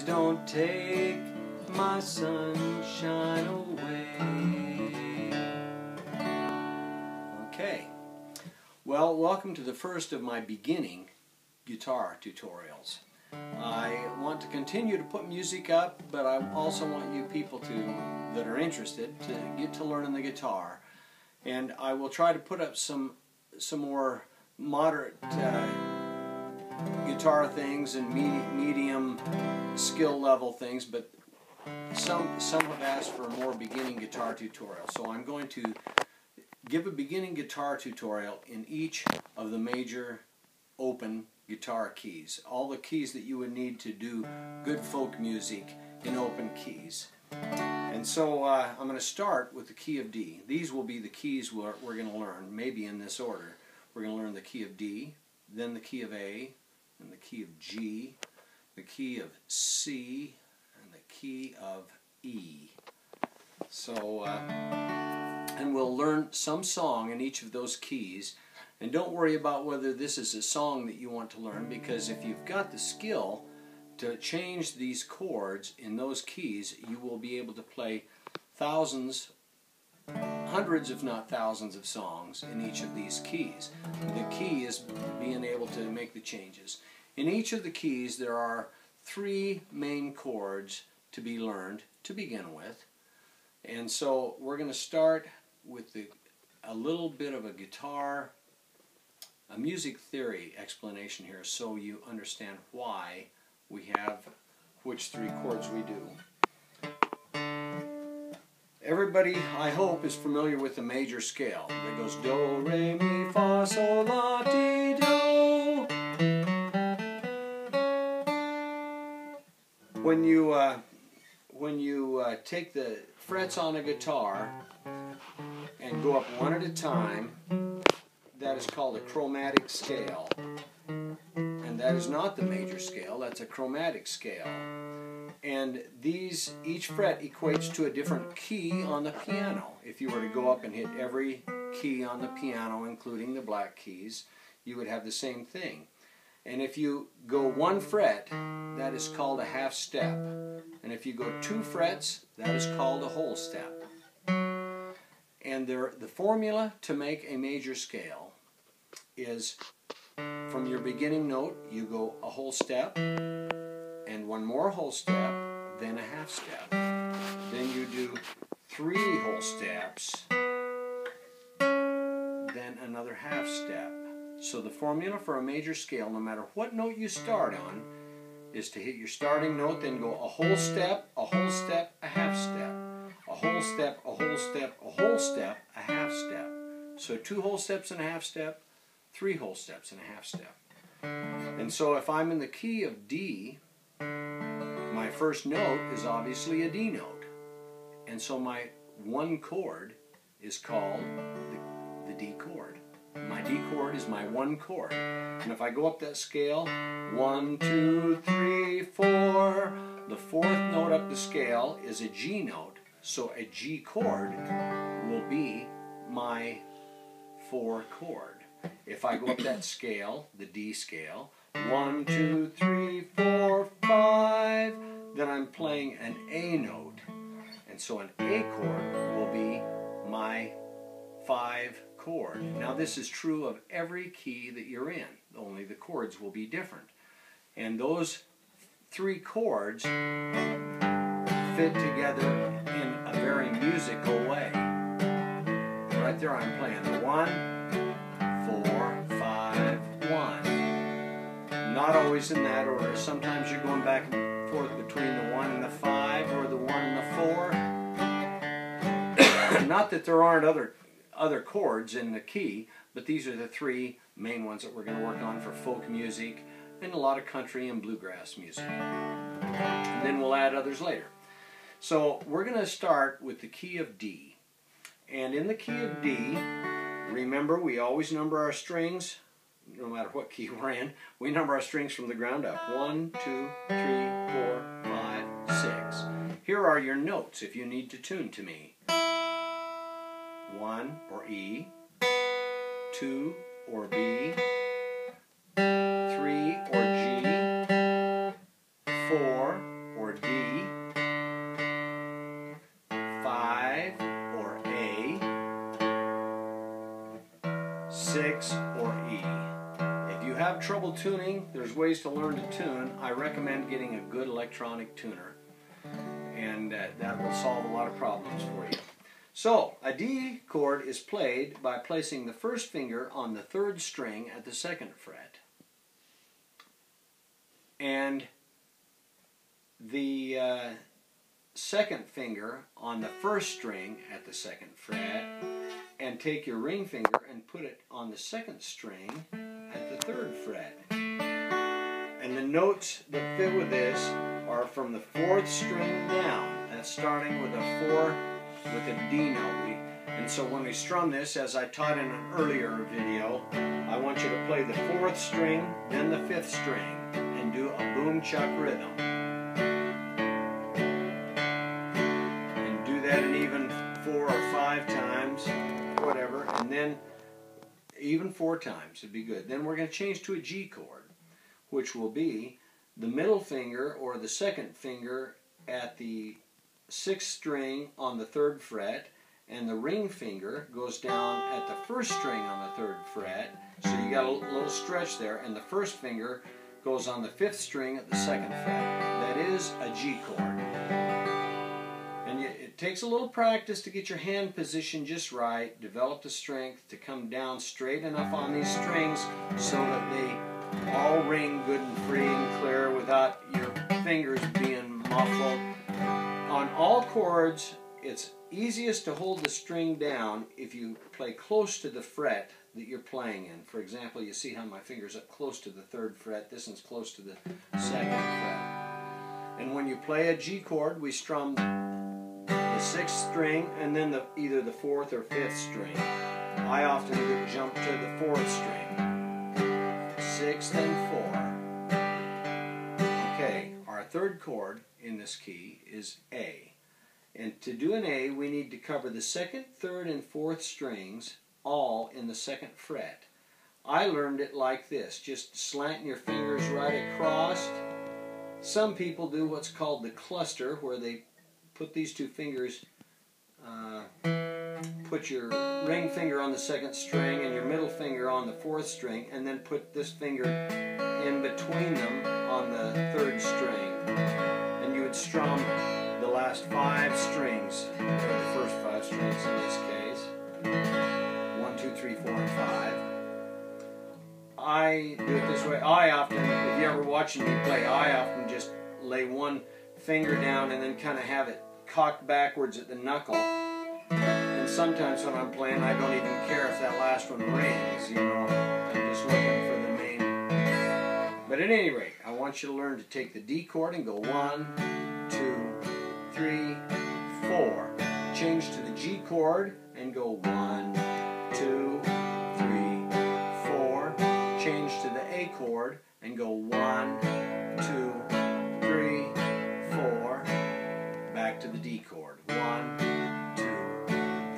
don't take my sunshine away. Okay, well, welcome to the first of my beginning guitar tutorials. I want to continue to put music up, but I also want you people that are interested to get to learning the guitar. And I will try to put up some more moderate guitar things and medium skill level things, but some have asked for a more beginning guitar tutorial. So I'm going to give a beginning guitar tutorial in each of the major open guitar keys. All the keys that you would need to do good folk music in open keys. And so I'm going to start with the key of D. These will be the keys we're going to learn, maybe in this order. We're going to learn the key of D, then the key of A, and the key of G, the key of C, and the key of E. So, and we'll learn some song in each of those keys. And don't worry about whether this is a song that you want to learn, because if you've got the skill to change these chords in those keys, you will be able to play thousands, hundreds if not thousands of songs in each of these keys. The key is being able to make the changes. In each of the keys there are 3 main chords to be learned to begin with. And so we're going to start with a little bit of a guitar, a music theory explanation here, so you understand why we have which 3 chords we do. Everybody, I hope, is familiar with the major scale that goes do, re, mi, fa, sol, la, ti, do. When you take the frets on a guitar and go up one at a time, that is called a chromatic scale. And that is not the major scale, that's a chromatic scale. And each fret equates to a different key on the piano. If you were to go up and hit every key on the piano, including the black keys, you would have the same thing. And if you go 1 fret, that is called a half step. And if you go 2 frets, that is called a whole step. And the formula to make a major scale is, from your beginning note, you go a whole step, and 1 more whole step, then a half step. Then you do 3 whole steps, then another half step. So the formula for a major scale, no matter what note you start on, is to hit your starting note, then go a whole step, a whole step, a half step. A whole step, a whole step, a whole step, a half step. So 2 whole steps and a half step, 3 whole steps and a half step. And so if I'm in the key of D, my first note is obviously a D note. And so my 1 chord is called the D chord. My D chord is my 1 chord. And if I go up that scale, 1, 2, 3, 4, the 4th note up the scale is a G note. So a G chord will be my 4 chord. If I go up that scale, the D scale, 1, 2, 3, 4, 5, then I'm playing an A note. And so an A chord will be my 5 chord. Now this is true of every key that you're in, only the chords will be different. And those 3 chords fit together in a very musical way. Right there I'm playing the 1, 4, 5, 1. Not always in that order. Sometimes you're going back and forth between the 1 and the 5 or the 1 and the 4. Not that there aren't other chords in the key, but these are the 3 main ones that we're going to work on for folk music and a lot of country and bluegrass music. And then we'll add others later. So we're going to start with the key of D. And in the key of D, remember we always number our strings, no matter what key we're in, we number our strings from the ground up. 1, 2, 3, 4, 5, 6. Here are your notes if you need to tune to me. 1 or E, 2 or B, 3 or G, 4 or trouble tuning, there's ways to learn to tune. I recommend getting a good electronic tuner, and that will solve a lot of problems for you. So, a D chord is played by placing the first finger on the 3rd string at the 2nd fret, and the 2nd finger on the 1st string at the 2nd fret, and take your ring finger and put it on the 2nd string at the 3rd fret. And the notes that fit with this are from the 4th string down. That's starting with a 4 with a D note. And so when we strum this, as I taught in an earlier video, I want you to play the 4th string, then the 5th string, and do a boom chuck rhythm. And do that in even 4 or 5 times, whatever, and then even 4 times would be good. Then we're going to change to a G chord, which will be the middle finger or the 2nd finger at the 6th string on the 3rd fret, and the ring finger goes down at the 1st string on the 3rd fret, so you got a little stretch there, and the 1st finger goes on the 5th string at the 2nd fret. That is a G chord. And it takes a little practice to get your hand position just right, develop the strength to come down straight enough on these strings so that they all ring good and free and clear without your fingers being muffled. On all chords, it's easiest to hold the string down if you play close to the fret that you're playing in. For example, you see how my finger's up close to the 3rd fret, this one's close to the 2nd fret. And when you play a G chord, we strum the 6th string and then either the 4th or 5th string. I often jump to the 4th string, 6th and 4. Okay, our 3rd chord in this key is A. And to do an A, we need to cover the 2nd, 3rd, and 4th strings all in the 2nd fret. I learned it like this, just slanting your fingers right across. Some people do what's called the cluster, where they put these 2 fingers, put your ring finger on the 2nd string and your middle finger on the 4th string, and then put this finger in between them on the 3rd string. And you would strum the last 5 strings, or the first 5 strings in this case. 1, 2, 3, 4, and 5. I do it this way. I often, if you're ever watching me play, I often just lay one finger down and then kind of have it cocked backwards at the knuckle. And sometimes when I'm playing, I don't even care if that last one rings, you know. I'm just looking for the main. But at any rate, I want you to learn to take the D chord and go 1, 2, 3, 4. Change to the G chord and go 1, 2, 3, 4. Change to the A chord and go 1, 2, 3, 4. Back to the D chord. 1, 2,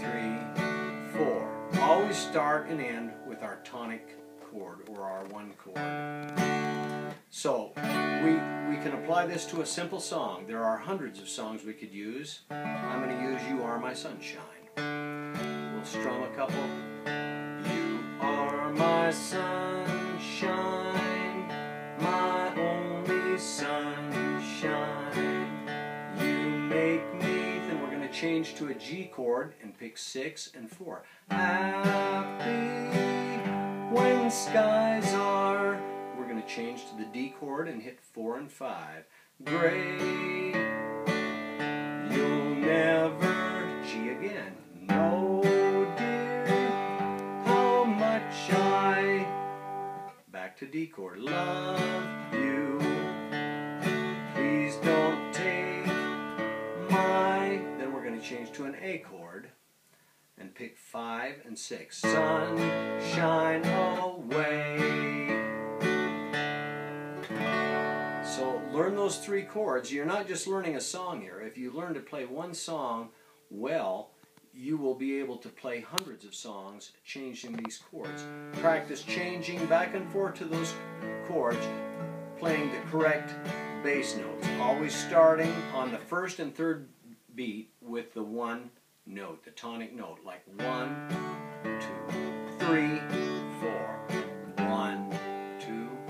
3, 4. Always start and end with our tonic chord or our 1 chord. So we can apply this to a simple song. There are hundreds of songs we could use. I'm going to use You Are My Sunshine. We'll strum a couple. You are my sunshine, my only sunshine. You make me. Then we're going to change to a G chord and pick 6 and 4. Happy when skies are. We're going to change to the D chord and hit 4 and 5. Gray, you'll never. G again. No, dear, how much I. Back to D chord. Love you. Please don't take my. Then we're going to change to an A chord and pick 5 and 6. Sunshine away. So learn those 3 chords. You're not just learning a song here. If you learn to play one song well, you will be able to play hundreds of songs changing these chords. Practice changing back and forth to those chords, playing the correct bass notes. Always starting on the 1st and 3rd beat with the 1 note, the tonic note, like 1, 2, 3, 4. 1, 2,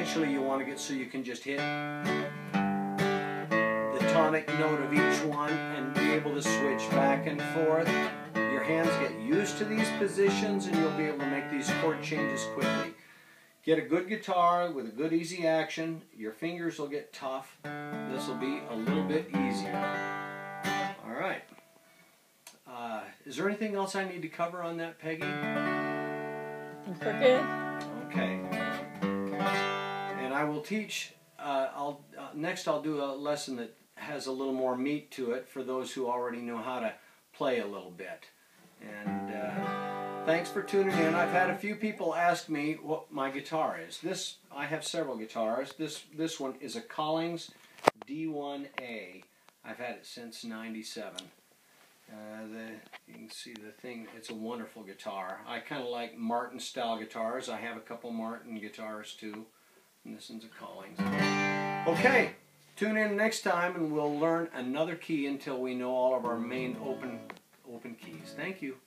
eventually you want to get so you can just hit the tonic note of each one and be able to switch back and forth. Your hands get used to these positions and you'll be able to make these chord changes quickly. Get a good guitar with a good easy action. Your fingers will get tough. This will be a little bit easier. All right. Is there anything else I need to cover on that, Peggy? I think we're good. Okay. And I will teach, next I'll do a lesson that has a little more meat to it for those who already know how to play a little bit. And thanks for tuning in. I've had a few people ask me what my guitar is. I have several guitars. This one is a Collings D1A. I've had it since '97. You can see the thing. It's a wonderful guitar. I kind of like Martin style guitars. I have a couple Martin guitars too. And this one's a Collings. Okay, tune in next time and we'll learn another key until we know all of our main open keys. Thank you.